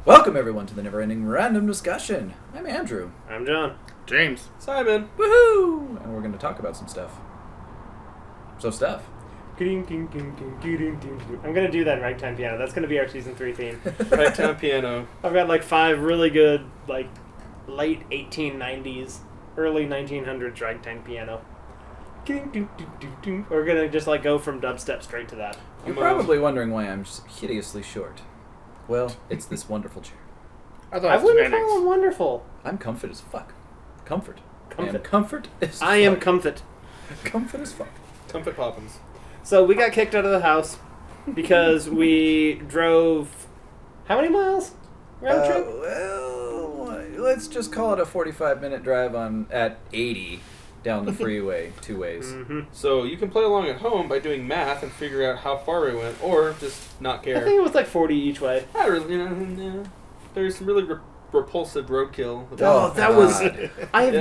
Welcome everyone to the never-ending random discussion. I'm Andrew. I'm John. James. Simon. Woohoo! And we're going to talk about some stuff. I'm going to do that ragtime piano. That's going to be our season 3 theme. Ragtime piano. I've got like 5 really good, like, late 1890s, early 1900s ragtime piano. We're going to just like go from dubstep straight to that. You're probably wondering why I'm hideously short. Well, it's this wonderful chair. I thought I it was wouldn't genetics. call him wonderful. I'm comfort as fuck. Comfort. Comfort. I am comfort as fuck. I am comfort. Comfort as fuck. Comfort Poppins. So we got kicked out of the house because we drove... How many miles? Round trip? Well, let's just call it a 45-minute drive at 80 down the freeway, two ways. Mm-hmm. So you can play along at home by doing math and figure out how far we went, or just not I care. think it was like 40 each way. I really, yeah. There's some really repulsive roadkill. Oh, that was... God. I've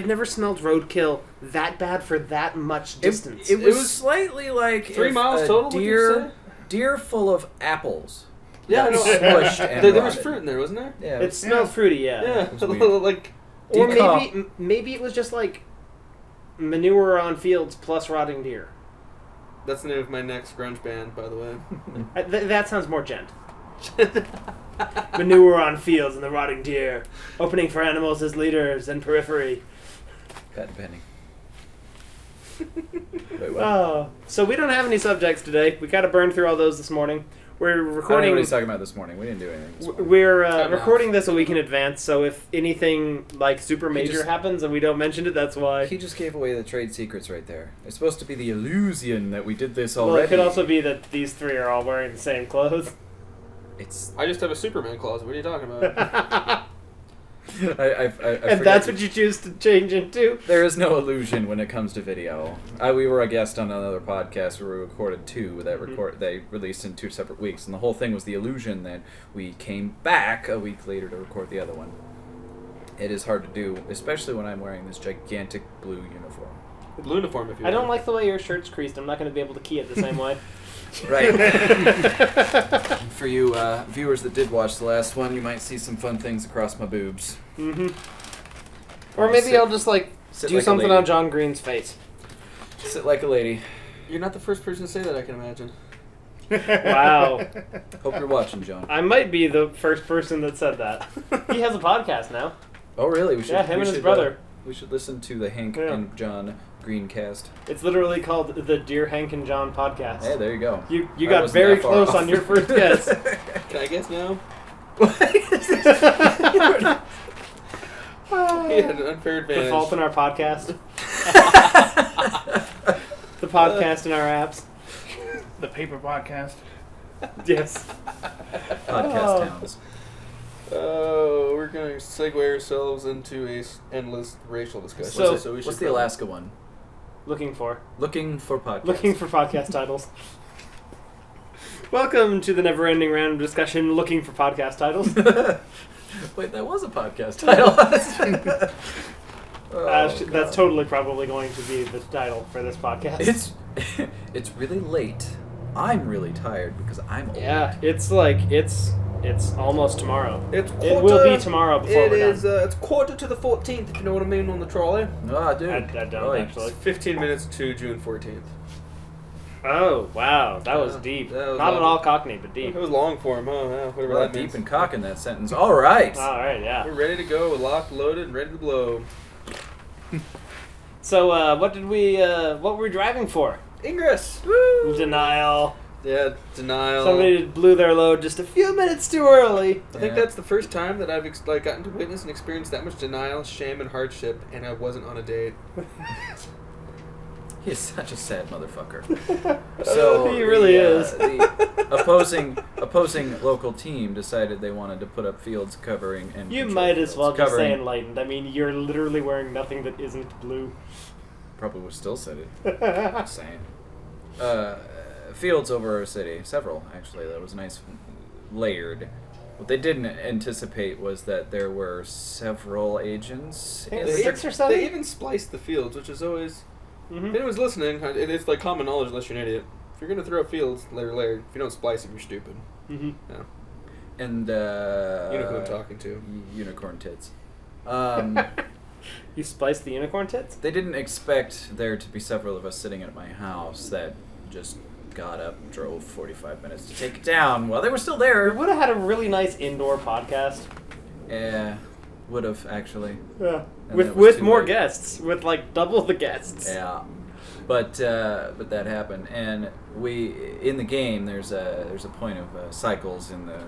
never smelled roadkill that bad for that much distance. It was slightly like 3 if miles a total, would you say? deer full of apples. Yeah, got no, smushed and there was rotted. fruit in there, wasn't there? Yeah, It smelled fruity, yeah. Yeah, was weird. like Or Decom- maybe it was just like manure on fields plus rotting deer. that's the name of my next grunge band, by the way. That sounds more gent. Manure on fields and the rotting deer. Opening for animals as leaders and periphery. patent pending. Wait, what? So we don't have any subjects today. We kind of burned through all those this morning. We're I don't know recording. what he's talking about this morning. We didn't do anything this morning. We're Time recording this a week in advance, so if anything like super major just- happens and we don't mention it, that's why. He just gave away the trade secrets right there. It's supposed to be the illusion that we did this Well, already. it could also be that these 3 are all wearing the same clothes. It's. I just have a Superman closet. What are you talking about? I And forget that's that what you choose to change into? There is no illusion when it comes to video. We were a guest on another podcast where we recorded 2 that they released in 2 separate weeks, and the whole thing was the illusion that we came back a week later to record the other one. It is hard to do, especially when I'm wearing this gigantic blue uniform. Blue uniform, if you I don't will. like the way your shirt's creased. I'm not going to be able to key it the same way. Right. For you viewers that did watch the last one, you might see some fun things across my boobs. Mm-hmm. Or maybe I'll just like sit do like a something lady. on John Green's face. Sit like a lady. You're not the first person to say that, I can imagine. Wow. Hope you're watching, John. I might be the first person that said that. He has a podcast now. Oh, really? We should. Yeah, him we and his should, brother. We should listen to the Hank Yeah. and John Greencast. It's literally called the Dear Hank and John podcast. Hey, there you go. You I got wasn't very that far close off. on your first guess. Can I guess now? The He had an unfair advantage. fault in our podcast. The podcast in our apps. The paper podcast. Yes. Podcast Oh. towns. Oh, we're going to segue ourselves into a endless racial discussion. So- we should What's the probably- Alaska one? Looking for Podcast. Looking for podcast titles. Welcome to the never-ending random discussion. Looking for podcast titles. Wait, that was a podcast title. Oh, That's God. totally probably going to be the title for this podcast. It's really late. I'm really tired because I'm old. Yeah, it's almost tomorrow. It's It will be tomorrow before It we're is, it's quarter to the 14th, if you know what I mean, on the trolley. Ah, dude. I don't Oh, actually. It's 15 minutes to June 14th. Oh wow, that was Yeah, deep. that was Not at long. all Cockney, but deep. It was long for him, huh? Yeah, whatever Well, that deep means. and cock in that sentence. All right. All right, yeah. We're ready to go, locked, loaded, and ready to blow. So, what were we driving for? Ingress! Denial. Yeah, denial. Somebody blew their load just a few minutes too early. I think Yeah. that's the first time that I've gotten to witness and experience that much denial, shame, and hardship, and I wasn't on a date. He's such a sad motherfucker. So He really is. The opposing local team decided they wanted to put up fields covering and You control might as well fields, just say covering- enlightened. I mean, you're literally wearing nothing that isn't blue. Probably would still said it. Just saying. Fields over our city, several actually. That was nice, layered. What they didn't anticipate was that there were several agents. I think in 6 there. or 7? They even spliced the fields, which is always... Mm-hmm. If anyone's listening, it's like common knowledge unless you're an idiot. If you're going to throw fields, layer. If you don't splice it, you're stupid. Mm-hmm. Yeah. And You know who I'm talking to. Unicorn tits. You spliced the unicorn tits? They didn't expect there to be several of us sitting at my house that just got up, drove 45 minutes to take it down while they were still We there. would have had a really nice indoor podcast. Yeah, would have actually. Yeah. And With that was too more late. guests, with like double the guests. Yeah, but that happened, and we in the game there's a point of cycles in the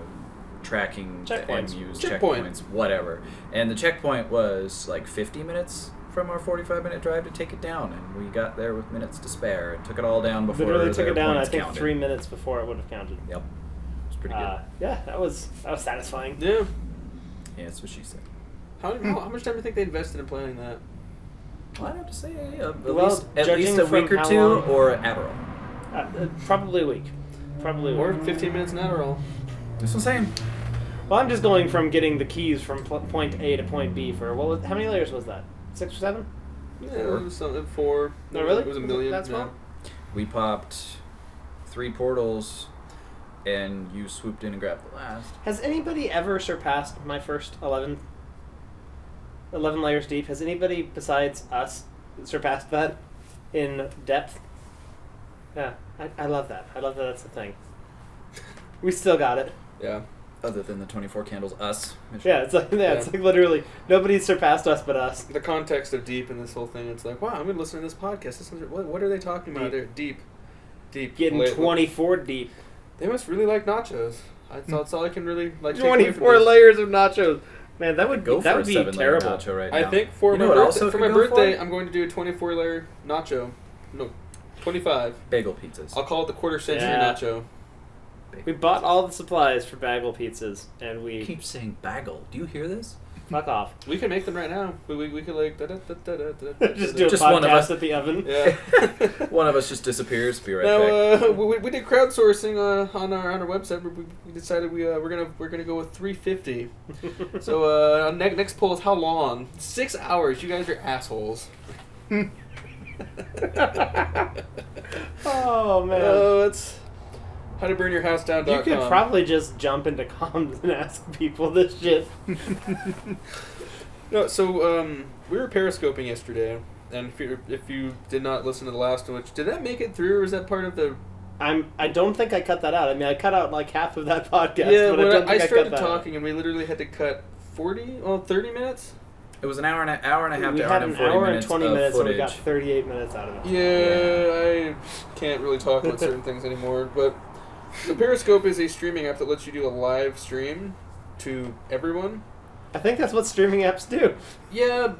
tracking Checkpoints. MUs, Checkpoint. checkpoints, whatever, and the checkpoint was like 50 minutes from our 45-minute drive to take it down, and we got there with minutes to spare and took it all down before Literally took their it down, I points think, counted. 3 minutes before it would have counted. Yep, it was pretty good. Yeah, that was satisfying. Yeah. Yeah, that's what she said. How much time do you think they invested in planning that? Well, I'd have to say at Well, least judging a from week or how two, long- or Adderall. Probably a week. Probably a Or week. 15 minutes in Adderall. That's what I'm saying. Well, I'm just going from getting the keys from point A to point B for how many layers was that? 6 or 7? Yeah, it was something 4. No, really? It was a million. That's yeah. well? We popped 3 portals, and you swooped in and grabbed the last. Has anybody ever surpassed my first 11 layers deep? Has anybody besides us surpassed that in depth? Yeah, I love that. I love that that's the thing. We still got it. Yeah. Other than the 24 candles, us. Yeah, it's like it's like literally nobody's surpassed us but us. The context of deep in this whole thing, it's like, wow, I'm going to listen to this podcast. What are they talking about? Deep. They're deep. Getting 24 deep. They must really like nachos. That's all I can really like. take away from 24 this. layers of nachos. Man, that would Go that for would a be 7-layer terrible. nacho right I now. think for You my know what birthday, also for could my go birthday, for? I'm going to do a 24-layer nacho. No, 25. Bagel pizzas. I'll call it the quarter-century Yeah. nacho. We bought all the supplies for bagel pizzas, and I we keep saying bagel. Do you hear this? fuck off. We can make them right now. We could like Just do a Just one of podcast us. at the oven. Yeah. One of us just disappears. Be right Now back. we did crowdsourcing on our website. We decided we're gonna go with 350. So next poll is how long? 6 hours. You guys are assholes. Oh man. It's howtoburnyourhousedown.com. You could probably just jump into comms and ask people this shit. No, so we were periscoping yesterday, and if you did not listen to the last one, did that make it through, or is that part of the? I don't think I cut that out. I mean, I cut out like half of that podcast. Yeah, but when I don't think I I started cut that talking, and we literally had to cut 30 minutes. It was an hour and a half We to had hour and an 40 hour and minutes 20 of minutes, and we footage. got 38 minutes out of it. Yeah, I can't really talk about certain things anymore, but the Periscope is a streaming app that lets you do a live stream to everyone. I think that's what streaming apps do. Yeah,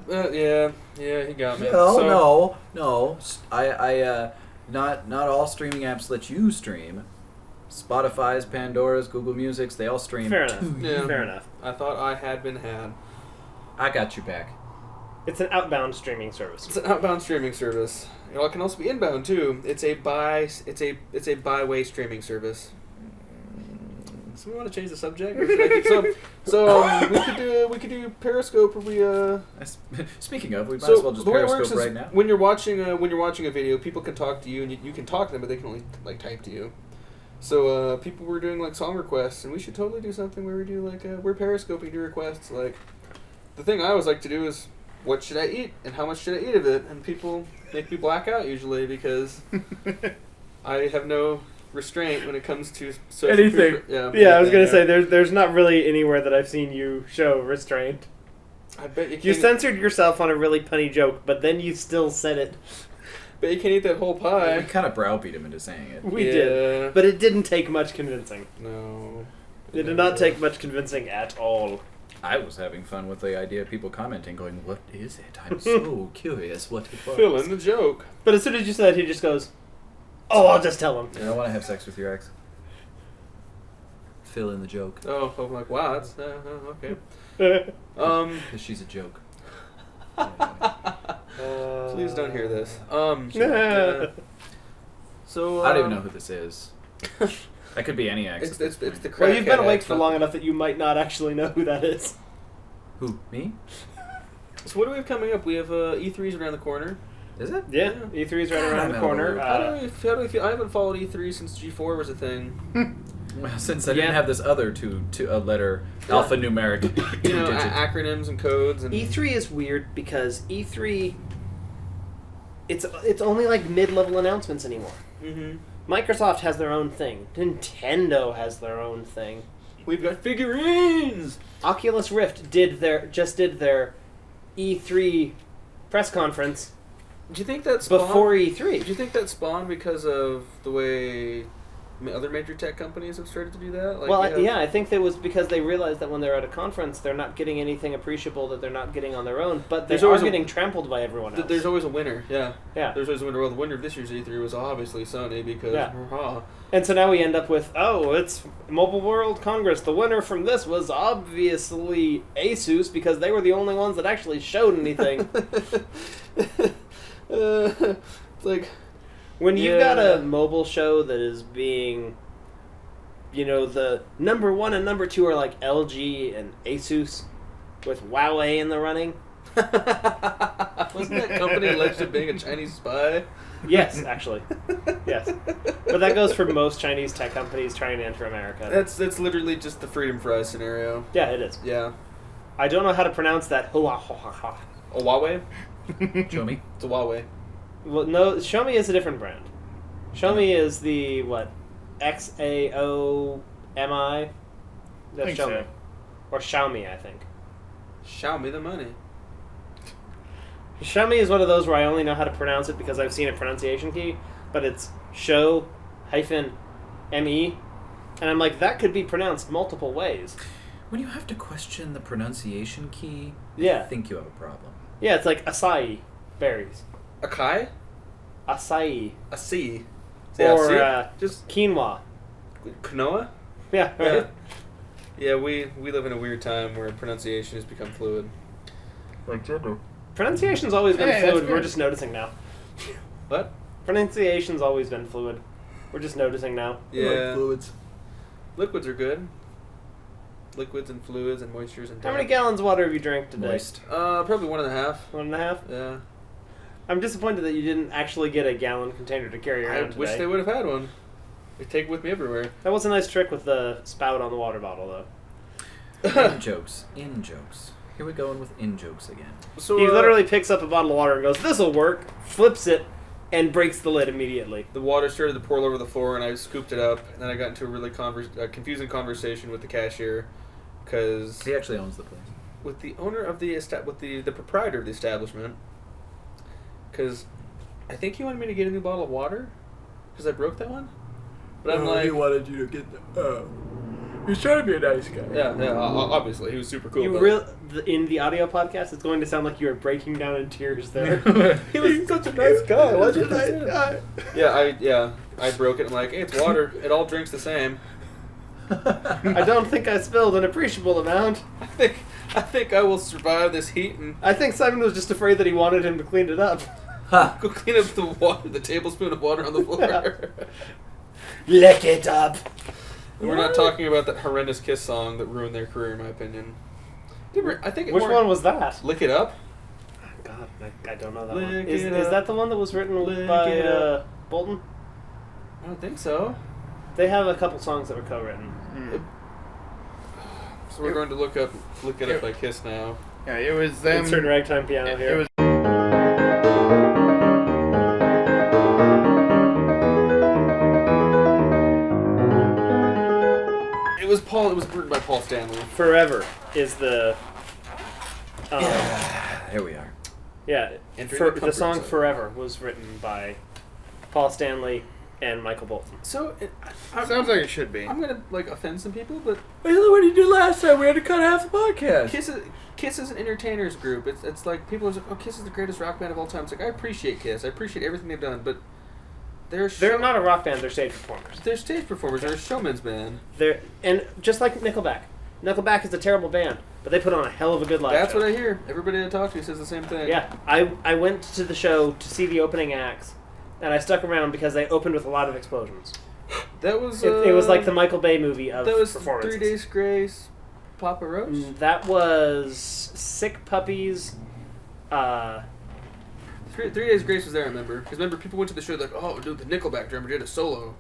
he got me. No. Not all streaming apps let you stream. Spotify's, Pandora's, Google Music's, they all stream. Fair enough. to Yeah. you. Fair enough. I thought I had been had. I got you back. It's an outbound streaming service. It's an outbound streaming service. It can also be inbound too. It's a by-way streaming service. Somebody want to change the subject? We could do Periscope. Or Speaking of, we might so as well just the way it Periscope works is right now. when you're watching a video, people can talk to you, and you can talk to them, but they can only like type to you. So people were doing like song requests, and we should totally do something where we do like we're Periscoping to requests. Like the thing I always like to do is what should I eat and how much should I eat of it, and people make me black out usually because I have no restraint when it comes to social Anything. food. Yeah, Yeah, I was anything, gonna say there's not really anywhere that I've seen you show restraint. I bet you You can't. censored yourself on a really punny joke, but then you still said it. Bet you can't eat that whole We pie. kind of browbeat him into saying it. We Yeah. did, but it didn't take much convincing. No. It did not take much convincing at all. I was having fun with the idea of people commenting, going, "What is it? I'm so curious what it was." Fill in the joke. But as soon as you said, he just goes, "Oh, I'll just tell him." You don't want to have sex with your ex. Fill in the joke. Oh, I'm like, wow, that's okay. Because she's a joke. Please don't hear this. So I don't even know who this is. That could be any ex. It's at this the point. Well, you've been crackhead awake ex, for not long the- enough that you might not actually know who that is. Who? Me? So what do we have coming up? We have E3's around the corner. Is it? Yeah, E3's right God, around I'm the out of corner. the loop. How do we feel? I haven't followed E3 since G4 was a thing. Well, since I didn't have this other two-letter alphanumeric digit. Acronyms and codes. And E3 is weird because E3, it's only like mid-level announcements anymore. Mm-hmm. Microsoft has their own thing. Nintendo has their own thing. We've got figurines. Oculus Rift did their E3 press conference. Do you think that spawned before E3? Do you think that spawned because of the way other major tech companies have started to do that? Like, Well, yeah, I think that was because they realized that when they're at a conference, they're not getting anything appreciable that they're not getting on their own, but they are getting trampled by everyone else. There's always a winner, yeah. Yeah. There's always a winner. Well, the winner of this year's E3 was obviously Sony because... Yeah. And so now we end up with, it's Mobile World Congress. The winner from this was obviously Asus because they were the only ones that actually showed anything. It's like... When you've got a mobile show that is being, the number 1 and number 2 are like LG and Asus, with Huawei in the running. Wasn't that company alleged of being a Chinese spy? Yes, actually. Yes. But that goes for most Chinese tech companies trying to enter America. That's literally just the freedom fries scenario. Yeah, it is. Yeah. I don't know how to pronounce that. Huawei? Show me. It's a Huawei. Well, no, Xiaomi is a different brand. Xiaomi is the, X-A-O-M-I? That's Think Xiaomi. so. Or Xiaomi, I think. Show me the money. Xiaomi is one of those where I only know how to pronounce it because I've seen a pronunciation key, but it's show-me, and I'm like, that could be pronounced multiple ways. When you have to question the pronunciation key, Yeah. I think you have a problem. Yeah, it's like acai berries. Acai? Acai. A C. Or just quinoa. quinoa? Yeah, right? Yeah, we live in a weird time where pronunciation has become fluid. Like gender. Pronunciation's always been Hey, that's fluid. We're good. just noticing now. What? Pronunciation's always been fluid. We're just noticing now. Yeah. Fluids. Liquids are good. Liquids and fluids and moistures and How many gallons of water have you drank today? Moist. Probably 1.5. 1.5? Yeah. I'm disappointed that you didn't actually get a gallon container to carry I around today. wish they would have had one. They take it with me everywhere. That was a nice trick with the spout on the water bottle, though. In jokes. In jokes. Here we go with in jokes again. So He literally picks up a bottle of water and goes, "This'll work," flips it, and breaks the lid immediately. the water started to pour over the floor, and I scooped it up, and then I got into a really confusing conversation with the cashier, because He actually owns the place. with the owner of the the proprietor of the establishment, because I think he wanted me to get a new bottle of water because I broke that one. But I'm like, he wanted you to get he's trying to be a nice guy. yeah, obviously he was super cool. But In the audio podcast, it's going to sound like you are breaking down in tears there. he was such a nice guy. Why'd you nice guy? I broke it. I'm like, hey, it's water. It all drinks the same. I don't think I spilled an appreciable amount. I think I will survive this heat and I think Simon was just afraid that he wanted him to clean it up. go clean up the tablespoon of water on the floor. Lick it up. And we're not talking about that horrendous Kiss song that ruined their career, in my opinion. I think Which one was that? Lick It Up? God, I don't know that Lick one. it Is up. that the one that was written Lick it by up. Bolton? I don't think so. They have a couple songs that were co-written. So we're going to look it up by Kiss now. Yeah, it was them. Insert ragtime piano It here. was It was written by Paul Stanley. Forever is the... Here we are. Yeah, Entering the the comfort song zone. Forever was written by Paul Stanley and Michael Bolton. So sounds like it should be. I'm gonna offend some people, but What did you do last time? We had to cut half the podcast. Kiss is an entertainers group. It's like people are like, oh, Kiss is the greatest rock band of all time. It's like, I appreciate Kiss. I appreciate everything they've done, but They're not a rock band, they're stage performers. They're stage performers. They're a showman's band. And just like Nickelback. Nickelback is a terrible band, but they put on a hell of a good live That's show. what I hear. Everybody I talk to says the same thing. Yeah, I went to the show to see the opening acts, and I stuck around because they opened with a lot of explosions. That was... It was like the Michael Bay movie of that was performances. 3 Days Grace, Papa Roach. That was Sick Puppies, 3 Days Grace was there, I remember. Because remember, people went to the show like, oh, dude, the Nickelback drummer did a solo.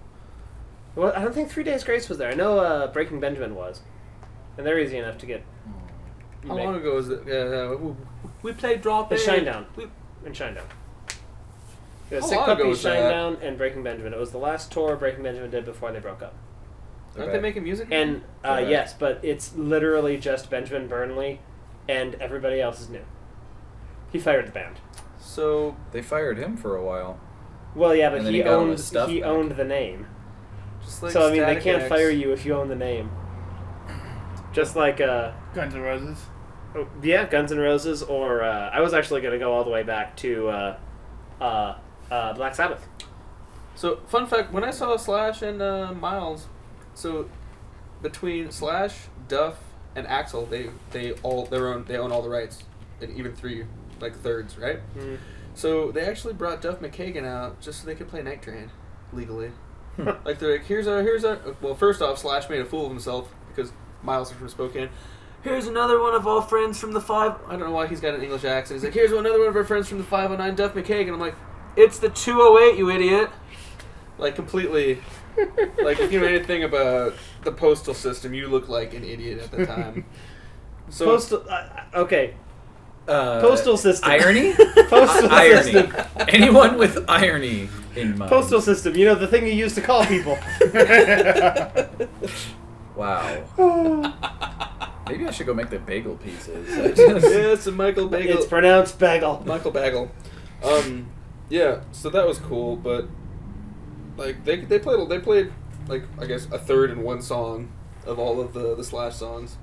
Well, I don't think 3 Days Grace was there. I know Breaking Benjamin was. And they're easy enough to get. How long ago was it? Yeah, we played Drop The In. Shinedown. In Shinedown. It was How Sick long ago Puppy, was that? Shinedown, and Breaking Benjamin. It was the last tour Breaking Benjamin did before they broke up. Aren't they making music? And Okay. yes, but it's literally just Benjamin Burnley, and everybody else is new. He fired the band. So They fired him for a while. Well, yeah, but And then he he got all owned his stuff back. owned the name. just like So I mean, they Static can't X. fire you if you own the name. Just like Guns N' Roses. yeah, Guns N' Roses, or I was actually going to go all the way back to Black Sabbath. So fun fact: when I saw Slash and Miles, so between Slash, Duff, and Axl, they own all the rights, and even 3 thirds, right? Mm. So they actually brought Duff McKagan out just so they could play Night Train legally. Like they're like, here's a well, first off, Slash made a fool of himself because Miles is from Spokane. Here's another one of our friends from the 5. I don't know why he's got an English accent. He's like, here's another one of our friends from the 509, Duff McKagan. I'm like, it's the 208, you idiot. Like completely. Like if you know anything about the postal system, you look like an idiot at the time. So Postal. Okay. Postal system. Irony? Postal Irony. system. Anyone with irony in mind. Postal system. You know the thing you use to call people. Wow. Maybe I should go make the bagel pieces. yeah, it's a Michael Bagel. It's pronounced bagel. Michael Bagel. Yeah, so that was cool, but like they played like I guess a third in one song of all of the Slash songs.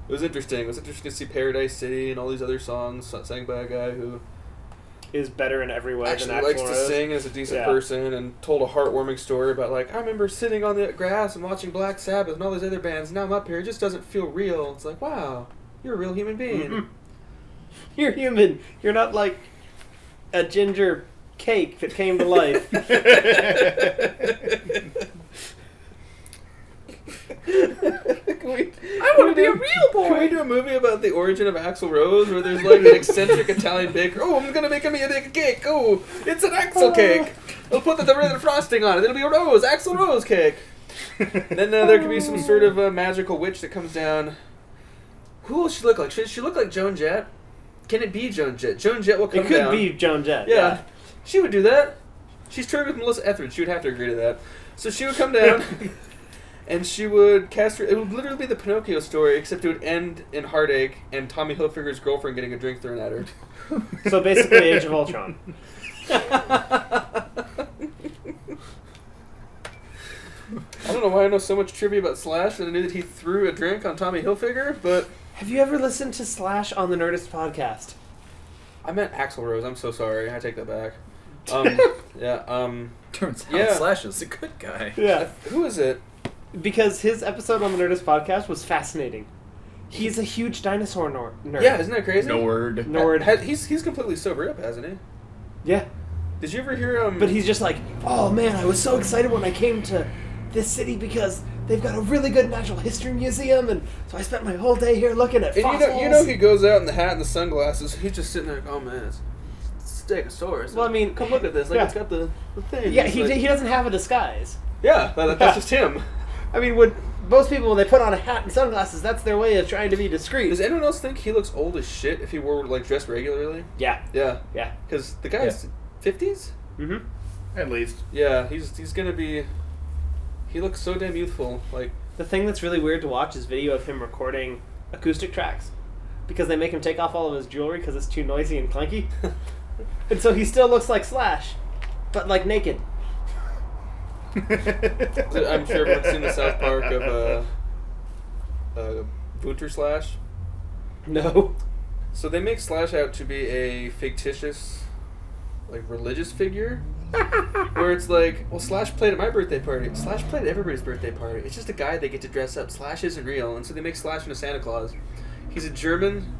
It was interesting. It was interesting to see Paradise City and all these other songs sang by a guy who Is better in every way actually than likes Axl to Rose. sing as a decent Yeah. person and told a heartwarming story about like I remember sitting on the grass and watching Black Sabbath and all these other bands. Now I'm up here. It just doesn't feel real. It's like wow, you're a real human being. Mhm. You're human. You're not like a ginger cake that came to life. I want to be a real boy. Can we do a movie about the origin of Axl Rose, where there's like an eccentric Italian baker? Oh, I'm gonna make me a cake. Oh, it's an Axl cake. I'll put the red frosting on it. It'll be a rose, Axl Rose cake. Then there could be some sort of magical witch that comes down. Who will she look like? Should she look like Joan Jett? Can it be Joan Jett? Joan Jett will come It could down. be Joan Jett. Yeah. She would do that. She's toured with Melissa Etheridge. She would have to agree to that. So she would come down, and she would cast her. It would literally be the Pinocchio story, except it would end in heartache and Tommy Hilfiger's girlfriend getting a drink thrown at her. So basically, Age of Ultron. I don't know why I know so much trivia about Slash that I knew that he threw a drink on Tommy Hilfiger, but Have you ever listened to Slash on the Nerdist podcast? I meant Axl Rose. I'm so sorry. I take that back. Turns out Yeah. Slash is a good guy. Yeah. Who is it? Because his episode on the Nerdist podcast was fascinating. He's a huge dinosaur nerd. Yeah, isn't that crazy? Nord. Nerd. He's completely sobered up, hasn't he? Yeah. Did you ever hear But he's just like, oh man, I was so excited when I came to this city because they've got a really good natural history museum, and so I spent my whole day here looking at And fossils. you know he goes out in the hat and the sunglasses. He's just sitting there like, oh man, it's Stegosaurus. Well, I mean, come look at this. Like yeah. it's got the thing. Yeah, It's he like, doesn't have a disguise. yeah, that's just him. I mean, when most people, when they put on a hat and sunglasses, that's their way of trying to be discreet. Does anyone else think he looks old as shit if he wore like dressed regularly? Yeah. Yeah, Yeah. because the guy's 50s. Mm-hmm. At least. Yeah, he's gonna be. He looks so damn youthful. Like The thing that's really weird to watch is video of him recording acoustic tracks. Because they make him take off all of his jewelry because it's too noisy and clanky. And so he still looks like Slash, but like naked. I'm sure everyone's seen the South Park of Wunter Slash. No. So they make Slash out to be a fictitious, like, religious figure. Where it's like, well, Slash played at my birthday party. Slash played at everybody's birthday party. It's just a guy they get to dress up. Slash isn't real. And so they make Slash into Santa Claus. He's a German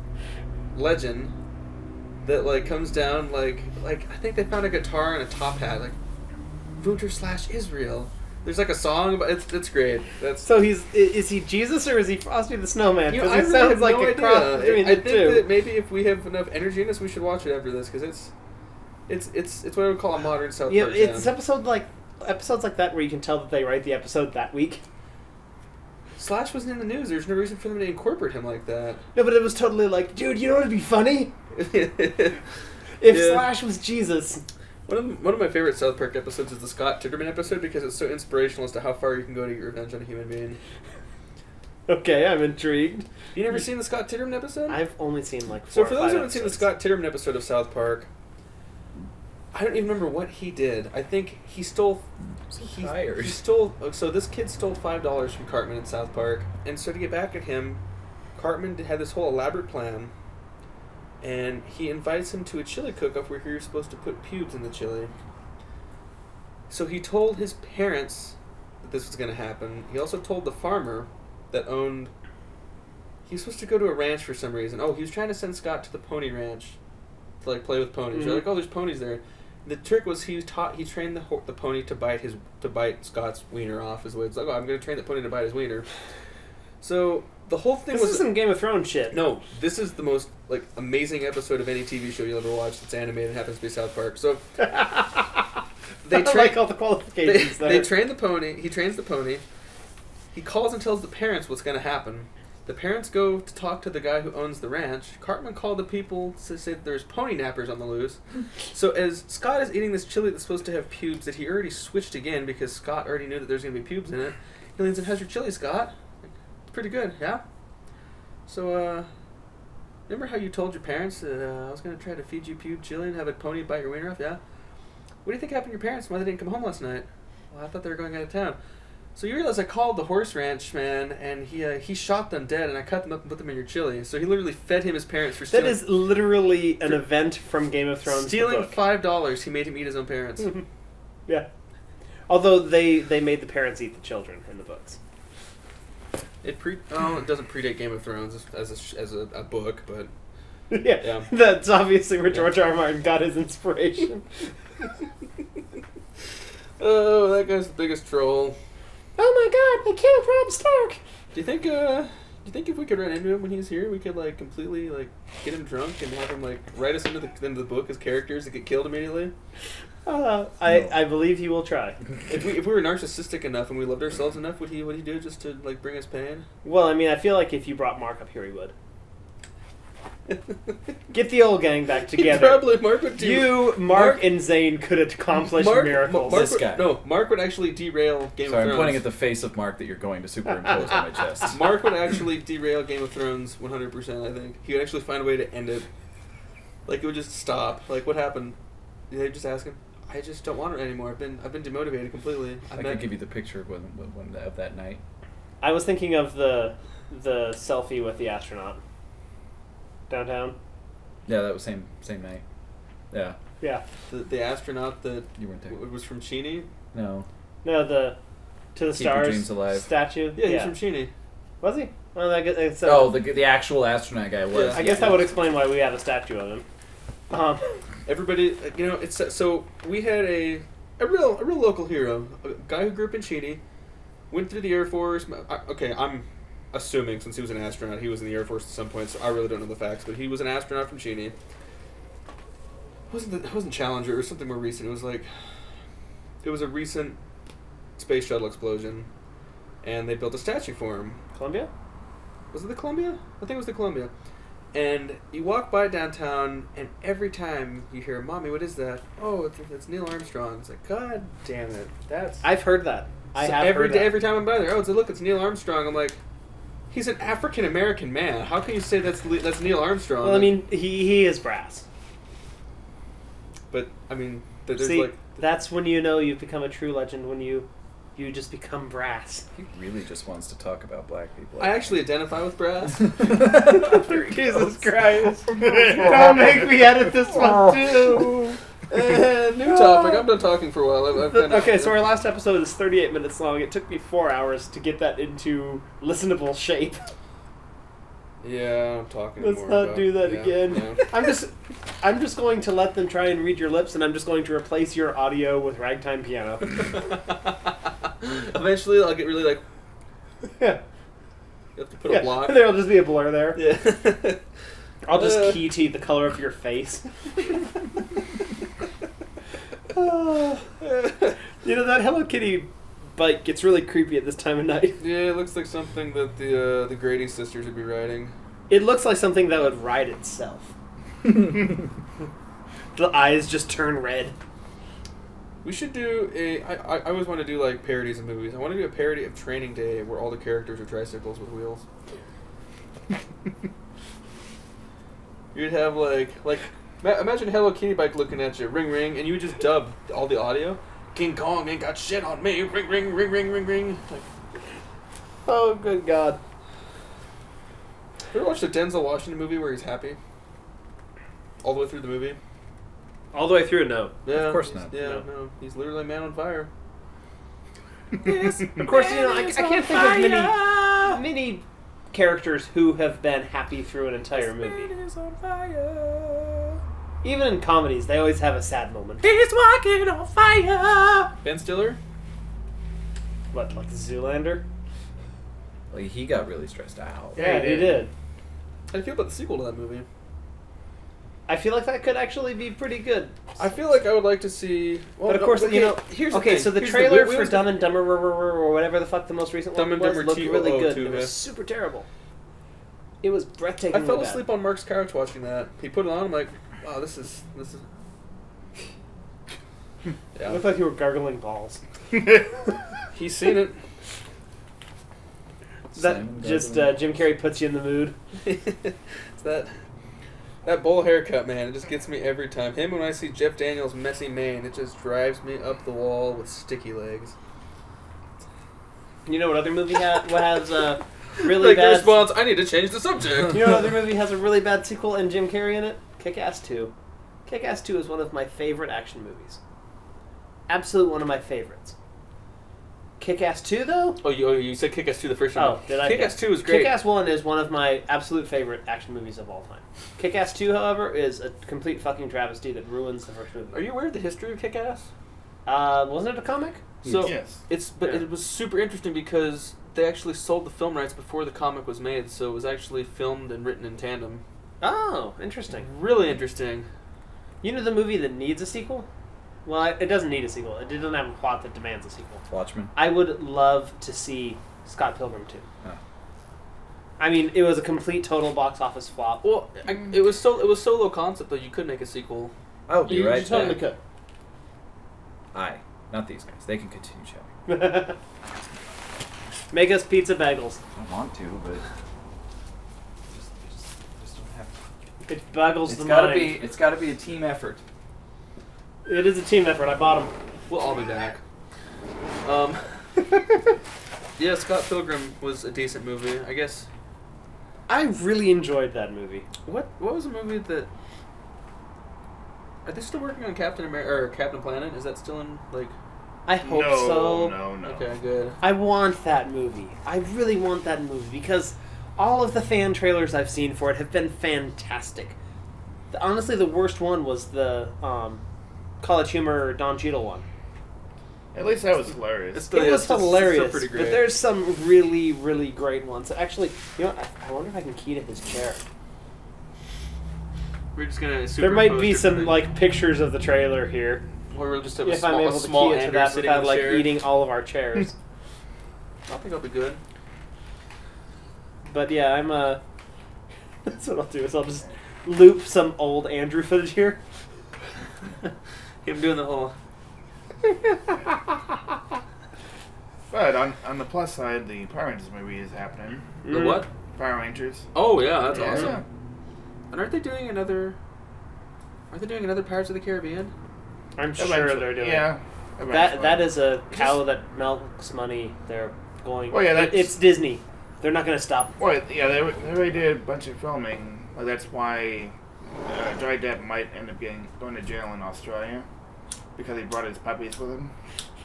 legend that, like, comes down, like I think they found a guitar and a top hat. Like, Wunter Slash is real. There's, like, a song about it's great. That's So is he Jesus or is he Frosty the Snowman? You know, Because I he really sounds have like no a cross idea. between I the think two. that maybe if we have enough energy in us, we should watch it after this because it's what I would call a modern South Yeah, Park it's jam. episode like episodes like that where you can tell that they write the episode that week. Slash wasn't in the news. There's no reason for them to incorporate him like that. No, but it was totally like, dude, you know what would be funny? If Slash was Jesus. One of my favorite South Park episodes is the Scott Titterman episode because it's so inspirational as to how far you can go to get revenge on a human being. Okay, I'm intrigued. You never seen the Scott Titterman episode? I've only seen like 4 So or for 5 those who haven't seen the episodes. Scott Titterman episode of South Park, I don't even remember what he did. I think he stole... Tired. He stole... So this kid stole $5 from Cartman in South Park, and so to get back at him, Cartman had this whole elaborate plan, and he invites him to a chili cook-off where you're supposed to put pubes in the chili. So he told his parents that this was going to happen. He also told the farmer that owned... He was supposed to go to a ranch for some reason. Oh, he was trying to send Scott to the pony ranch to like play with ponies. They're like, oh, there's ponies there. The trick was he trained the pony to bite Scott's wiener off his way. It's like, oh, I'm going to train the pony to bite his wiener. So the whole thing This was is some Game of Thrones shit. no. This is the most like amazing episode of any TV show you'll ever watch that's animated. It happens to be South Park. So They like all the qualifications there. they train the pony. He trains the pony. He calls and tells the parents what's going to happen. The parents go to talk to the guy who owns the ranch. Cartman called the people to say that there's pony nappers on the loose. So as Scott is eating this chili that's supposed to have pubes that he already switched again because Scott already knew that there's going to be pubes in it, he leans in, how's your chili, Scott? It's pretty good, yeah? So, remember how you told your parents that I was going to try to feed you pube chili and have a pony bite your wiener off, yeah? What do you think happened to your parents? Why they didn't come home last night? Well, I thought they were going out of town. So you realize I called the horse ranch man, and he shot them dead, and I cut them up and put them in your chili. So he literally fed him his parents for stealing... That is literally an event from Game of Thrones. Stealing the book. $5, he made him eat his own parents. Yeah. Although they made the parents eat the children in the books. It doesn't predate Game of Thrones as a book, but... Yeah. That's obviously where George R. R. Martin got his inspiration. Oh, that guy's the biggest troll. Oh my god, they killed Robb Stark! Do you think if we could run into him when he's here, we could like completely like get him drunk and have him like write us into the book as characters that get killed immediately? I believe he will try. If we were narcissistic enough and we loved ourselves enough, would he do just to like bring us pain? Well, I mean, I feel like if you brought Mark up here, he would. Get the old gang back together. Probably Mark would do. You, Mark, and Zane could accomplish miracles. This guy. Mark would actually derail Game of Sorry, Thrones. I'm pointing at the face of Mark that you're going to superimpose on my chest. Mark would actually derail Game of Thrones 100%, I think. He would actually find a way to end it. Like, it would just stop. Like, what happened? They just ask him, I just don't want it anymore. I've been demotivated completely. I can give you the picture of that night. I was thinking of the selfie with the astronaut. Downtown? Yeah, that was same night. Yeah. Yeah. The astronaut that You weren't there. was from Cheney? No. No, To the Keep Your Stars Dreams Alive. statue? Yeah, he's from Cheney. Was he? Well, The actual astronaut guy was. Yeah. I guess that would explain why we have a statue of him. Everybody, it's so we had a real local hero, a guy who grew up in Cheney, went through the Air Force. Okay, I'm assuming since he was an astronaut, he was in the Air Force at some point. So I really don't know the facts, but he was an astronaut from Cheney. It wasn't Challenger. It was something more recent. It was a recent space shuttle explosion, and they built a statue for him. Columbia? Was it the Columbia? I think it was the Columbia. And you walk by downtown, and every time you hear, Mommy, what is that? Oh, it's Neil Armstrong. It's like, God damn it. I've heard that. Every time I'm by there, it's Neil Armstrong. I'm like, he's an African-American man. How can you say that's Neil Armstrong? Well, I mean, he is brass. But, I mean, there's See, like... that's when you know you've become a true legend, when you just become brass. He really just wants to talk about black people. I actually identify with brass. Jesus Christ. Don't make me edit this one, too. New topic. I'm done talking for a while. Okay, so our last episode is 38 minutes long. It took me 4 hours to get that into listenable shape. Yeah, I'm talking Let's more not about, do that yeah, again. Yeah. I'm just going to let them try and read your lips, and I'm just going to replace your audio with ragtime piano. Eventually, I'll get really like... Yeah. You have to put a block. There'll just be a blur there. Yeah. I'll just key to the color of your face. You know, that Hello Kitty bike gets really creepy at this time of night. Yeah, it looks like something that the Grady sisters would be riding. It looks like something that would ride itself. The eyes just turn red. We should do I always want to do like parodies of movies. I want to do a parody of Training Day where all the characters are tricycles with wheels. You'd have imagine Hello Kitty bike looking at you, ring ring, and you would just dub all the audio. King Kong ain't got shit on me, ring ring ring ring ring ring. Like, Oh, good God. ever watched the Denzel Washington movie where he's happy? All the way through the movie? All the way through, no. Yeah, Of course not. Yeah, No. no. He's literally a man on fire. Of course, you know, I can't think of many characters who have been happy through an entire movie. Even in comedies, they always have a sad moment. He's walking on fire. Ben Stiller? What, like Zoolander? Like, he got really stressed out. Yeah, he did. How do you feel about the sequel to that movie? I feel like that could actually be pretty good. I feel like I would like to see... Well, But of course, okay, you know... here's okay, the thing. so the Here's trailer we for always- Dumb and Dumber or whatever the fuck the most recent Dumb one and was Dumber looked really good. 202, It was yeah. super terrible. It was breathtaking. I fell asleep on Mark's couch watching that. He put it on, I'm like, wow, this is... It Yeah. looked like you were gargling balls. He's seen it. Simon Just Garfunkel. Jim Carrey puts you in the mood. It's that bowl haircut, man. It just gets me every time. Him when I see Jeff Daniels' messy mane, it just drives me up the wall with sticky legs. You know what other movie has really Like the bad... response, I need to change the subject. You know what other movie has a really bad sequel and Jim Carrey in it? Kick-Ass 2. Kick-Ass 2 is one of my favorite action movies. Absolute one of my favorites. Kick-Ass 2, though? Oh, you said Kick-Ass 2 the first time. Oh, did I? Kick-Ass 2 is great. Kick-Ass 1 is one of my absolute favorite action movies of all time. Kick-Ass 2, however, is a complete fucking travesty that ruins the first movie. Are you aware of the history of Kick-Ass? Wasn't it a comic? So Yes. it was super interesting because they actually sold the film rights before the comic was made, so it was actually filmed and written in tandem. Oh, interesting. Really interesting. You know the movie that needs a sequel? Well, it doesn't need a sequel. It doesn't have a plot that demands a sequel. Watchmen. I would love to see Scott Pilgrim 2. Oh. I mean, it was a complete total box office flop. Well, it was so low concept though you could make a sequel. I'll be right totally back. could. Aye. Not these guys. They can continue chatting. Make us pizza bagels. I want to, but... Just don't have to. It boggles It's the gotta mind. be. It's gotta be a team effort. It is a team effort. I bought them. We'll all be back. Yeah, Scott Pilgrim was a decent movie. I guess. I really enjoyed that movie. What was the movie that? Are they still working on Captain America or Captain Planet? Is that still in like? I hope no, so. No. Okay, good. I want that movie. I really want that movie because all of the fan trailers I've seen for it have been fantastic. Honestly, the worst one was the College Humor Don Cheadle one. At least that was hilarious. It was hilarious, pretty great. but there's some really, really great ones. Actually, you know, I wonder if I can key to his chair. We're just gonna. There might be superimpose some different like pictures of the trailer here. things. Or we'll just have If a I'm small, able a to small key it to Andrew that sitting without in like the chair. eating all of our chairs. I think I'll be good. But yeah, I'm that's what I'll do. Is I'll just loop some old Andrew footage here. Him doing the whole. But on the plus side, the Power Rangers movie is happening. The what? Power Rangers. Oh yeah, that's Yeah. awesome. And aren't they doing another? Are they doing another Pirates of the Caribbean? I'm sure Eventually. they're doing. Yeah. That is a cow that milks money. They're going. Well, yeah, that's- it's Disney. They're not going to stop. Well, yeah, they already did a bunch of filming. Like, that's why Johnny Depp might end up going to jail in Australia because he brought his puppies with him.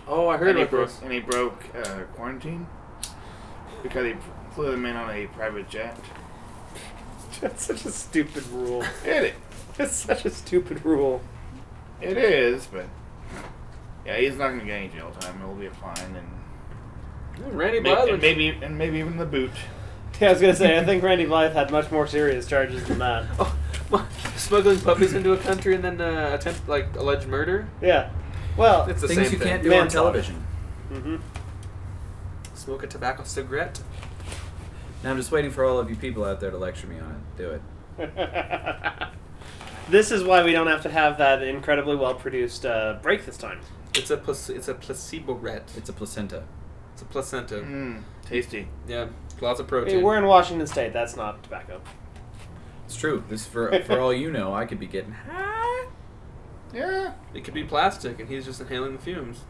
Oh, I heard and he about broke this. and he broke quarantine because he flew them in on a private jet. That's such a stupid rule. It It's such a stupid rule. is, but yeah, he's not gonna get any jail time. It'll be fine, Randy and Blythe. maybe even the boot. Yeah, I was gonna say. I think Randy Blythe had much more serious charges than that. Oh, smuggling puppies into a country and then attempt like alleged murder. Yeah. Well, It's the Things same you thing. can't do on Manslaughter. television. hmm Smoke a tobacco cigarette. Now I'm just waiting for all of you people out there to lecture me on it. Do it. This is why we don't have to have that incredibly well-produced break this time. It's a placebo-ret. It's a placenta. It's a placenta. Tasty. Yeah, lots of Hey, protein. we're in Washington State. That's not tobacco. It's true. This for all you know, I could be getting high. Yeah. It could be plastic, and he's just inhaling the fumes.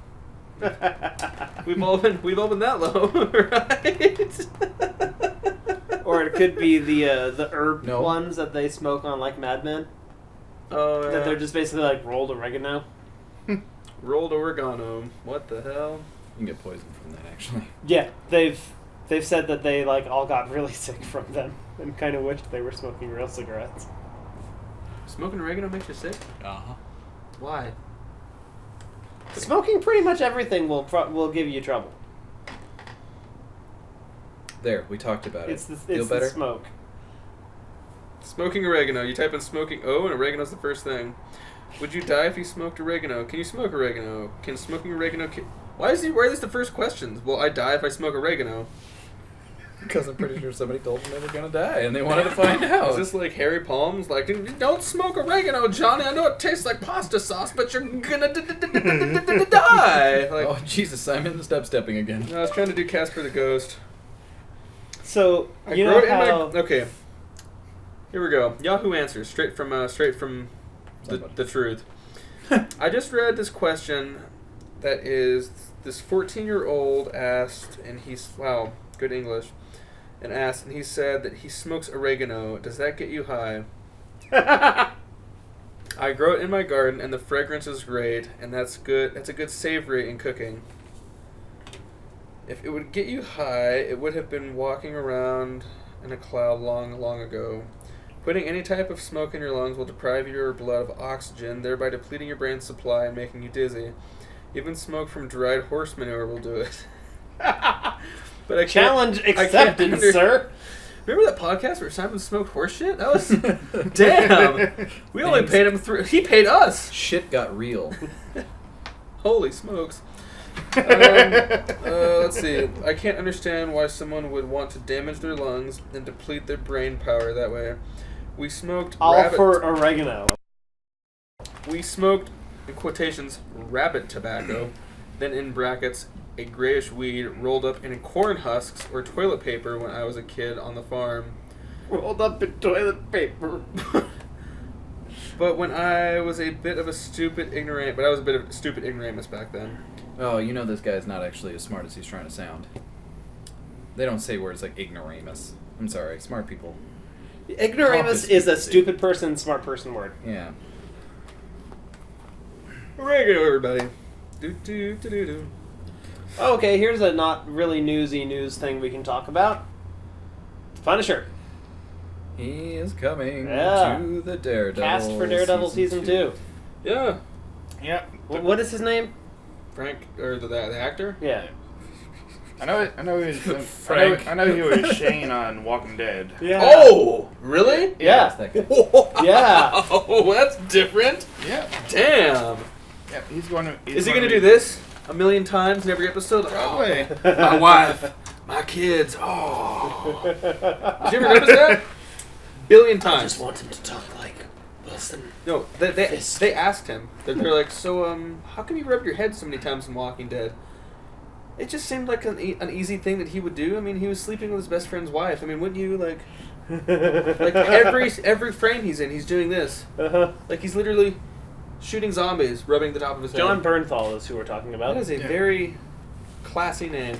We've all been that low, right? Or it could be the herb No. ones that they smoke on like Mad Men. Oh, yeah. That they're just basically like rolled oregano. Rolled oregano. What the hell? You can get poisoned from that, actually. Yeah, they've said that they like all got really sick from them and kind of wished they were smoking real cigarettes. Smoking oregano makes you sick? Uh-huh. Why? Smoking pretty much everything will give you trouble. There, we talked about It's it. the Feel better? smoke. Smoking oregano. You type in smoking O, and oregano's the first thing. Would you die if you smoked oregano? Can you smoke oregano? Can smoking oregano... Why are these the first questions? Will I die if I smoke oregano? Because I'm pretty sure somebody told them they were gonna die, and they wanted to find out. Is this like Harry Palms? Like, don't smoke oregano, Johnny. I know it tastes like pasta sauce, but you're gonna die. Like, Oh Jesus! I'm in the stepping again. I was trying to do Casper the Ghost. So I you wrote know in how okay. Here we go. Yahoo Answers, straight from the truth. I just read this question that is this 14-year-old asked, and he's wow, good English, and asked, and he said that he smokes oregano. Does that get you high? I grow it in my garden, and the fragrance is great, and that's good. That's a good savory in cooking. If it would get you high, it would have been walking around in a cloud long, long ago. Putting any type of smoke in your lungs will deprive your blood of oxygen, thereby depleting your brain's supply and making you dizzy. Even smoke from dried horse manure will do it. But I challenge can't accepted, sir. Remember that podcast where Simon smoked horse shit? That was damn. We only Thanks. paid him he paid us. Shit got real. Holy smokes. Let's see. I can't understand why someone would want to damage their lungs and deplete their brain power that way. We smoked All for oregano. We smoked, in quotations, rabbit tobacco, then in brackets, a grayish weed rolled up in corn husks or toilet paper when I was a kid on the farm. Rolled up in toilet paper. But when I was a bit of a stupid ignoramus back then. Oh, you know this guy's not actually as smart as he's trying to sound. They don't say words like ignoramus. I'm sorry, smart people. Ignoramus is a stupid person, smart person word. Yeah. Oregano, everybody. Do. Okay, here's a not really newsy news thing we can talk about. Punisher. He is coming Yeah. to the Daredevil. Cast for Daredevil Season 2. Yeah. Yeah. What is his name? Frank, or the actor? Yeah. I know he was Frank. I know he was Shane on Walking Dead. Yeah. Oh! Really? Yeah. That's that guy. Yeah. Oh, that's different. Yeah. Damn. Yeah. He's going to. Is he going to do this a million times in every episode? Probably. Oh, my wife, my kids. Oh. Did you ever notice that? Billion I times. just want him to talk like Wilson. No, they asked him. They're like, so how come you rub your head so many times in Walking Dead? It just seemed like an easy thing that he would do. I mean, he was sleeping with his best friend's wife. I mean, wouldn't you like every frame he's in, he's doing this. Uh-huh. Like he's literally shooting zombies, rubbing the top of his head. John Bernthal is who we're talking about. That is a very classy name.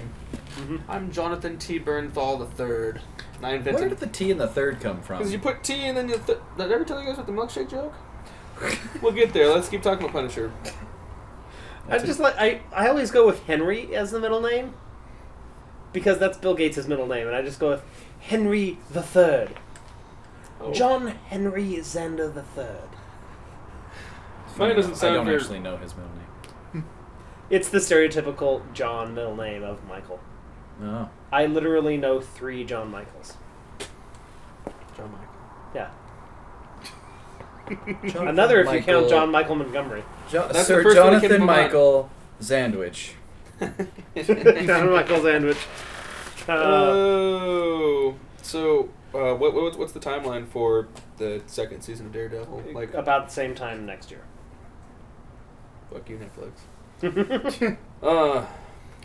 Mhm. I'm Jonathan T. Bernthal III. And I Where invented did the T and the third come from? because you put T and then you. Did I ever tell you guys about the milkshake joke? We'll get there. Let's keep talking about Punisher. I always go with Henry as the middle name because that's Bill Gates' middle name, and I just go with Henry the Third. Oh. John Henry Zander the Third. Mine doesn't I sound don't very. actually know his middle name. It's the stereotypical John middle name of Michael. Oh. I literally know 3 John Michaels. John Michael. Yeah. Another if you count John Michael Montgomery. That's Sir the first one that came to Jonathan my mind. Michael Sandwich. John Michael Sandwich. So what's the timeline for the second season of Daredevil? Like, about the same time next year. fuck you, Netflix.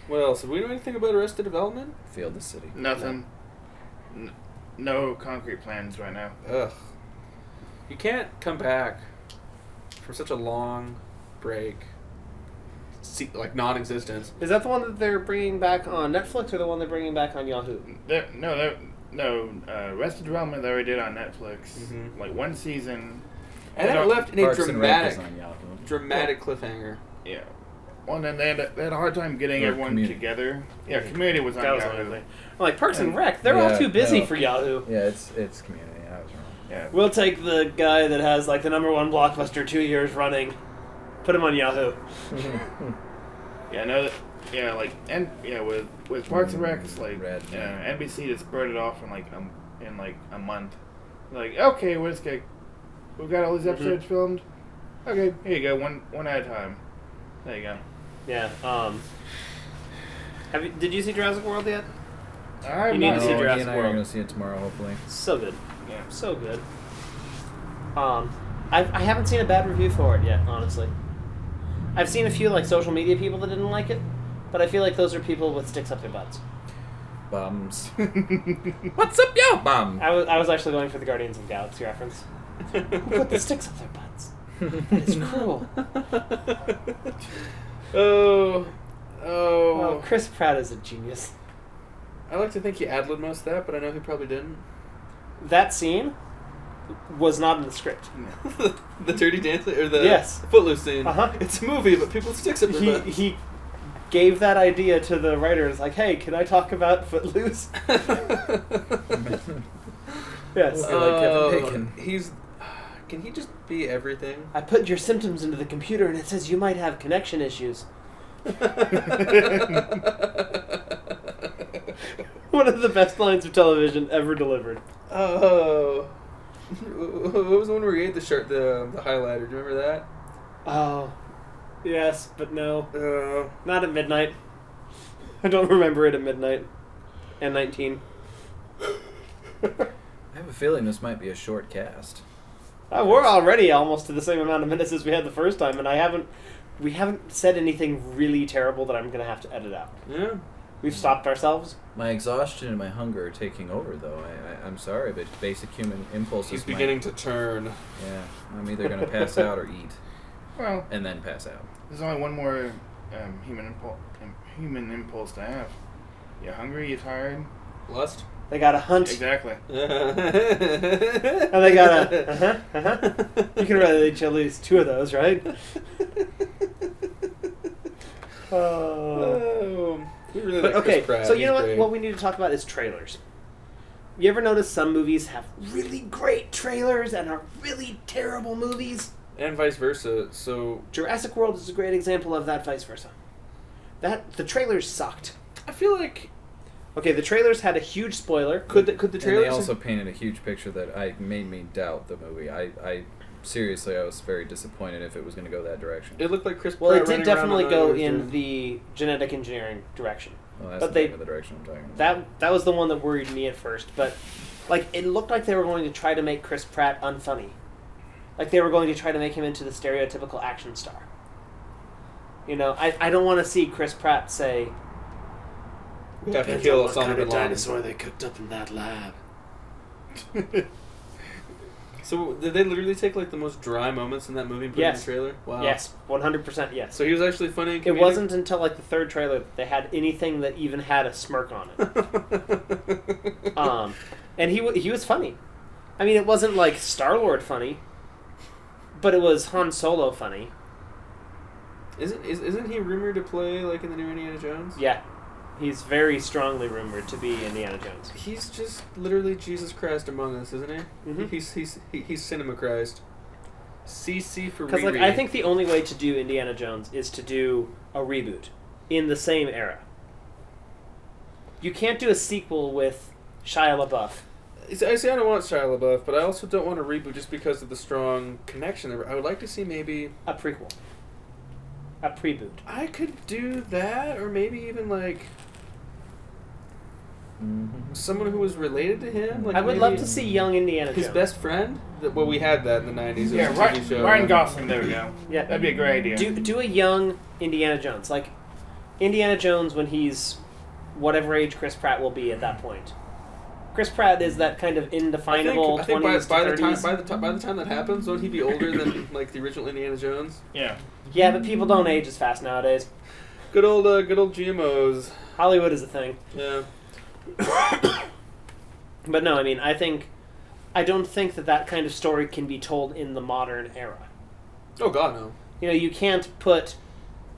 What else? Did we know anything about Arrested Development? Field the City. Nothing. No concrete plans right now. Ugh. You can't come back for such a long break. Like non-existence. Is that the one that they're bringing back on Netflix or the one they're bringing back on Yahoo? Arrested Development they already did on Netflix. Mhm. Like one season. And it left in a Parks and Rec is on Yahoo. dramatic cliffhanger. Yeah. Well, and then they had a hard time getting Or everyone Community. together. Yeah, Community was on That was Yahoo. another thing. Like Parks and Rec, they're all Yeah, too busy no. for Yahoo. Yeah, it's Community. I was wrong. Yeah. We'll take the guy that has like the #1 blockbuster 2 years running, put him on Yahoo. Yeah, no, with Parks and Rec, it's like Red. NBC just spurred it off in a month. Like, okay, we've got all these episodes filmed. Okay, here you go, one at a time. There you go. Yeah. Did you see Jurassic World yet? I'm You need not- to see He Jurassic and I are World. going to see it tomorrow, hopefully. So good. Yeah. So good. I haven't seen a bad review for it yet, honestly. I've seen a few like social media people that didn't like it, but I feel like those are people with sticks up their butts. Bums. What's up, yo, bum? I was actually going for the Guardians of the Galaxy reference. Who put the sticks up their butts? That is cruel. Oh, Chris Pratt is a genius. I like to think he ad-libbed most of that, but I know he probably didn't. That scene was not in the script. The Dirty Dancing or the Yes. Footloose scene. Uh-huh. It's a movie, but people sticks up their butts. He gave that idea to the writers, like, hey, can I talk about Footloose? Yes. I like Kevin Bacon. Can he just be everything? I put your symptoms into the computer and it says you might have connection issues. One of the best lines of television ever delivered. Oh. What was the one where he ate the highlighter? Do you remember that? Oh. Yes, but no. Not at midnight. I don't remember it at midnight. And 19. I have a feeling this might be a short cast. We're already almost to the same amount of minutes as we had the first time, and we haven't said anything really terrible that I'm going to have to edit out. Yeah. We've stopped ourselves. My exhaustion and my hunger are taking over, though. I'm sorry, but basic human impulses. He's beginning to turn. Yeah, I'm either going to pass out or eat, Well, and then pass out. there's only one more human impulse to have. You hungry? You tired? Lust? They got to hunt. Exactly. And they got to... You can really each at least 2 of those, right? We really But like okay, Chris Pratt. so you know He's what? great. What we need to talk about is trailers. You ever notice some movies have really great trailers and are really terrible movies? And vice versa. So Jurassic World is a great example of that vice versa. The trailers sucked. I feel like Okay, the trailers had a huge spoiler. Could the And trailers... they also painted a huge picture that made me doubt the movie. I seriously, I was very disappointed if it was going to go that direction. it looked like Chris Pratt. Well, it did running around definitely on go a- in the genetic engineering direction. Well, that's but the they- name of the direction I'm talking about. That was the one that worried me at first, but like it looked like they were going to try to make Chris Pratt unfunny. Like they were going to try to make him into the stereotypical action star. You know, I don't want to see Chris Pratt say, We have to "Depends kill on what Osama kind bin of Laden." dinosaur they cooked up in that lab." So did they literally take like the most dry moments in that movie and put Yes. it in the trailer? Wow. Yes, 100% yes. So he was actually funny and It comedic? wasn't until like the 3rd trailer that they had anything that even had a smirk on it. And he was funny. I mean, it wasn't like Star-Lord funny, but it was Han Solo funny. Isn't he rumored to play like in the new Indiana Jones? Yeah, he's very strongly rumored to be Indiana Jones. He's just literally Jesus Christ among us, isn't he? Mhm. He's Cinema Christ. CC for Because like Riri. I think the only way to do Indiana Jones is to do a reboot in the same era. You can't do a sequel with Shia LaBeouf. I say I don't want Shia LaBeouf, but I also don't want a reboot just because of the strong connection. I would like to see maybe A prequel. A preboot. I could do that, or maybe even like someone who was related to him. Like I would love to see young Indiana his Jones. best friend. Well, we had that in the '90s. Yeah, It was a TV show. Ryan Gosling. There we go. Yeah. That'd be a great idea. Do a young Indiana Jones. Like, Indiana Jones when he's whatever age Chris Pratt will be at that point. Chris Pratt is that kind of indefinable I think 20s by to the 30s. time that happens, won't he be older than like the original Indiana Jones? Yeah. Yeah, but people don't age as fast nowadays. Good old GMOs. Hollywood is a thing. Yeah. But no, I mean, I don't think that kind of story can be told in the modern era. Oh God, no. You know, you can't put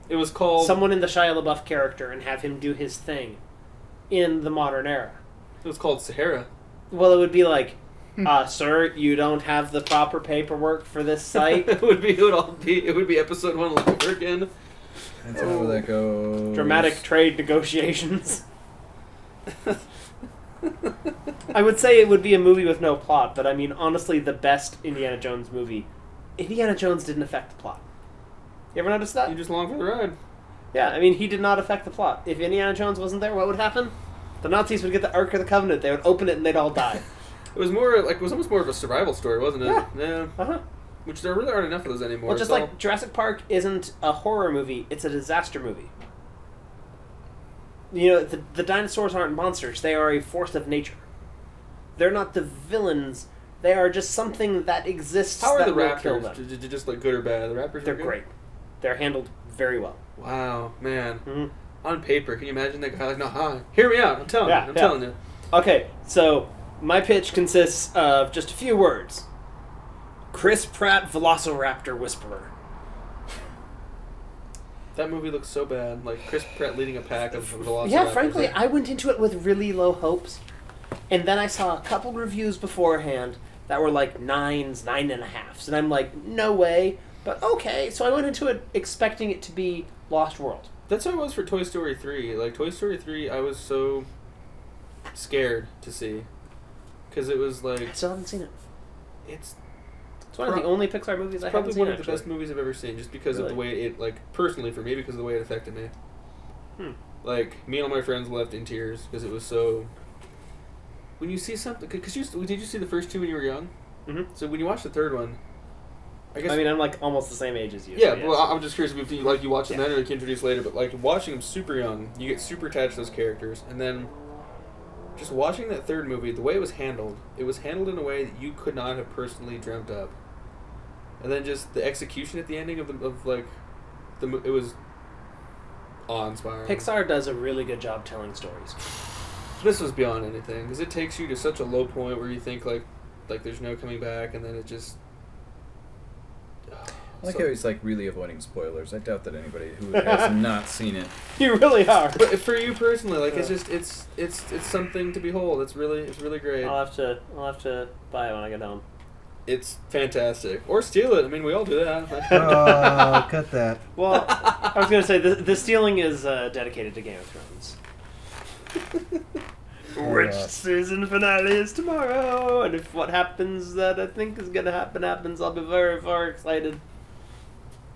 It was called. someone in the Shia LaBeouf character and have him do his thing in the modern era. It was called Sahara. Well, it would be like, sir, you don't have the proper paperwork for this site. It would be episode 1 all over again. That's how that goes. Dramatic trade negotiations. I would say it would be a movie with no plot, but I mean, honestly, the best Indiana Jones movie, Indiana Jones didn't affect the plot. You ever notice that? You just long for the ride. Yeah, I mean, he did not affect the plot. If Indiana Jones wasn't there, what would happen? The Nazis would get the Ark of the Covenant, they would open it, and they'd all die. It was almost more of a survival story, wasn't it? Yeah. Uh-huh. Which there really aren't enough of those anymore. Well, just It's like all- Jurassic Park isn't a horror movie, it's a disaster movie. You know, the dinosaurs aren't monsters, they are a force of nature. They're not the villains, they are just something that exists How are that the will kill Raptors? them. Just like good or bad? The Raptors They're are good? great. They're handled very well. Wow, man. Mhm. On paper, can you imagine that guy like, no, hi, hear me out. I'm telling Yeah, you. I'm yeah. telling you. Okay, so my pitch consists of just a few words. Chris Pratt Velociraptor Whisperer. That movie looks so bad. Like Chris Pratt leading a pack of velociraptors. Yeah, frankly, I went into it with really low hopes. And then I saw a couple reviews beforehand that were like 9s, 9.5s. And I'm like, no way. But okay, so I went into it expecting it to be Lost World. That's how it was for Toy Story 3. Like Toy Story 3, I was so scared to see. Because it was like... I still haven't seen it. It's It's one of the only Pixar movies I haven't probably seen, one of the actually. best movies I've ever seen, just because of the way it, like, personally for me, because of the way it affected me. Like, me and all my friends left in tears, because it was so... When you see something... Did you see the first two when you were young? Mm-hmm. So when you watch the third one... I mean, I'm like almost the same age as you. Yeah, so well, I'm just curious if you watch them Yeah. then or like introduced later, but like watching them super young, you get super attached to those characters, and then just watching that third movie, the way it was handled in a way that you could not have personally dreamt up, and then just the execution at the ending it was awe-inspiring. Pixar does a really good job telling stories. This was beyond anything because it takes you to such a low point where you think like there's no coming back, and then it just. I like how he's like really avoiding spoilers. I doubt that anybody who has not seen it. You really are. But for you personally, like it's just it's something to behold. It's really great. I'll have to buy it when I get home. It's fantastic. Or steal it. I mean, we all do that. Oh, cut that. Well, I was gonna say the stealing is dedicated to Game of Thrones. Which season finale is tomorrow, and if what happens that I think is gonna happens, I'll be very, very excited.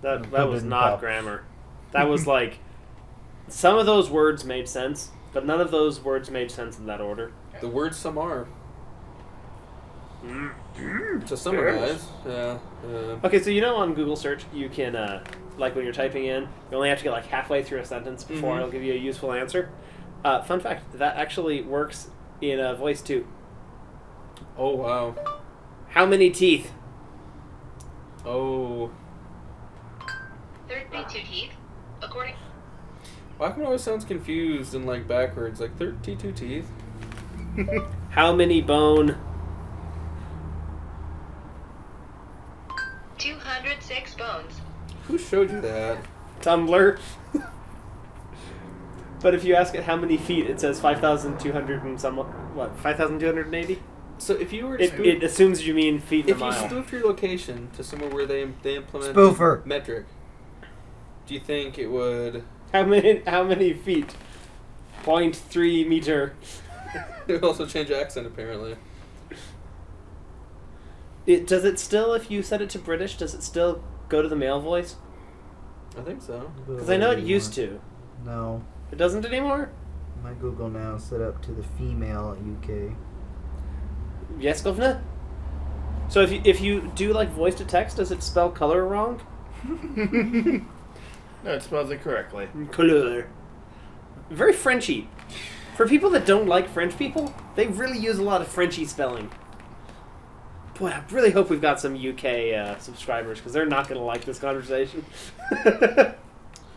That was not grammar. That was like some of those words made sense, but none of those words made sense in that order. The word some are. To summarize, yeah. Okay, so you know on Google search you can like when you're typing in, you only have to get like halfway through a sentence before it'll give you a useful answer. Fun fact, that actually works in voice too. Oh wow. How many teeth? Oh. 32 teeth, according. Why come it always sounds confused and like backwards? Like 32 teeth. How many bone? 206 bones. Who showed you that? Tumblr. But if you ask it how many feet, it says 5,200 and some. What? 5,280? So if you were to It assumes you mean feet in a if you mile. spoofed your location to somewhere where they implement Spoofer. metric, do you think it would? How many feet? 0.3 meter. It would also change accent apparently. Does it still, if you set it to British, does it still go to the male voice? I think so. Because I know it used to. No. It doesn't anymore? My Google now is set up to the female UK. Yes, Governor? So if you do like voice to text, does it spell color wrong? No, it spells it correctly. Color. Very Frenchy. For people that don't like French people, they really use a lot of Frenchy spelling. Boy, I really hope we've got some UK subscribers, because they're not going to like this conversation.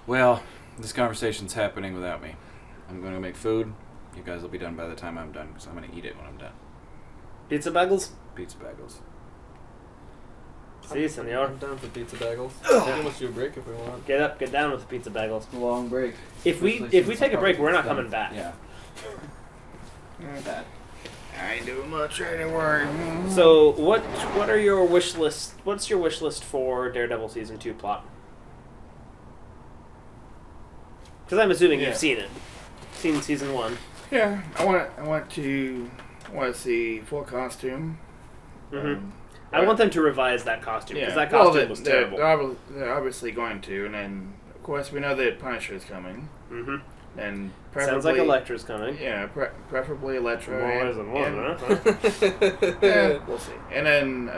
Well, this conversation's happening without me. I'm going to make food. You guys will be done by the time I'm done, because I'm going to eat it when I'm done. Pizza bagels? Pizza bagels. Si, senor. I'm down for pizza bagels. We can almost do a break if we want. Get up, get down with the pizza bagels. Long break. If we take a break, we're not coming back. Yeah. That. I ain't doing much anyway. So what are your wish list? What's your wish list for Daredevil season 2 plot? Because I'm assuming you've seen it, seen season 1. Yeah, I want to see full costume. Mm-hmm. I want them to revise that costume because that costume was terrible. They're obviously going to, and then of course we know that Punisher is coming. Mm-hmm. And sounds like Elektra's coming. Yeah, preferably Elektra. More ways than one, yeah, we'll see. And then,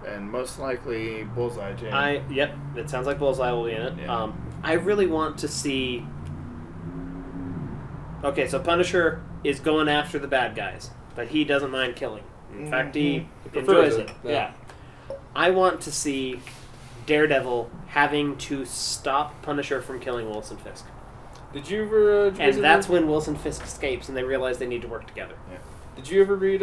and most likely Bullseye too. Yep, it sounds like Bullseye will be in it. Yeah. I really want to see. Okay, so Punisher is going after the bad guys, but he doesn't mind killing. In fact, he enjoys it. Yeah. I want to see Daredevil having to stop Punisher from killing Wilson Fisk. Did you ever... and that's when Wilson Fisk escapes and they realize they need to work together. Yeah. Did you ever read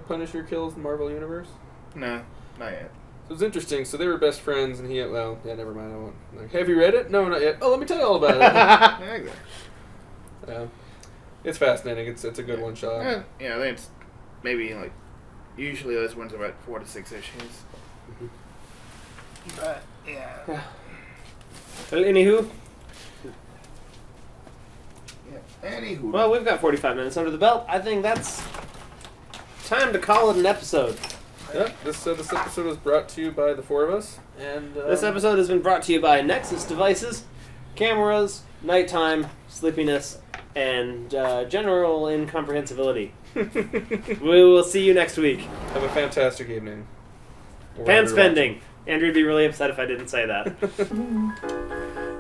Punisher Kills the Marvel Universe? No, not yet. So it was interesting. So they were best friends, and never mind. I won't. Like, have you read it? No, not yet. Oh, let me tell you all about it. Yeah. It's fascinating. It's a good one shot. Yeah, I think it's maybe like usually those ones are about 4 to 6 issues. Mm-hmm. But yeah. Well, anywho. Anywho. Well, we've got 45 minutes under the belt. I think that's time to call it an episode. Yeah, this episode was brought to you by the four of us. And this episode has been brought to you by Nexus devices, cameras, nighttime, sleepiness, and general incomprehensibility. We will see you next week. Have a fantastic evening. Pan spending. Andrew would be really upset if I didn't say that.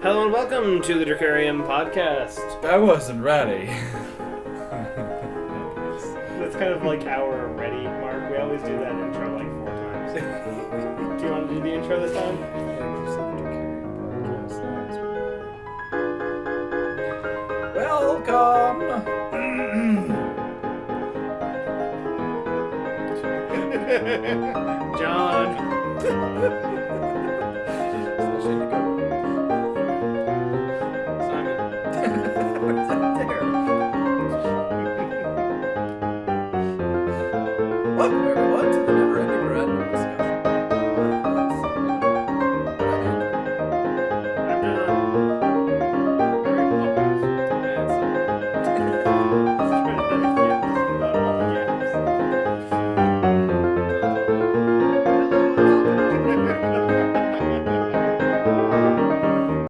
Hello and welcome to the Dracarium podcast. I wasn't ready. That's kind of like our ready mark. We always do that intro like 4 times. Do you want to do the intro this time? Welcome. John.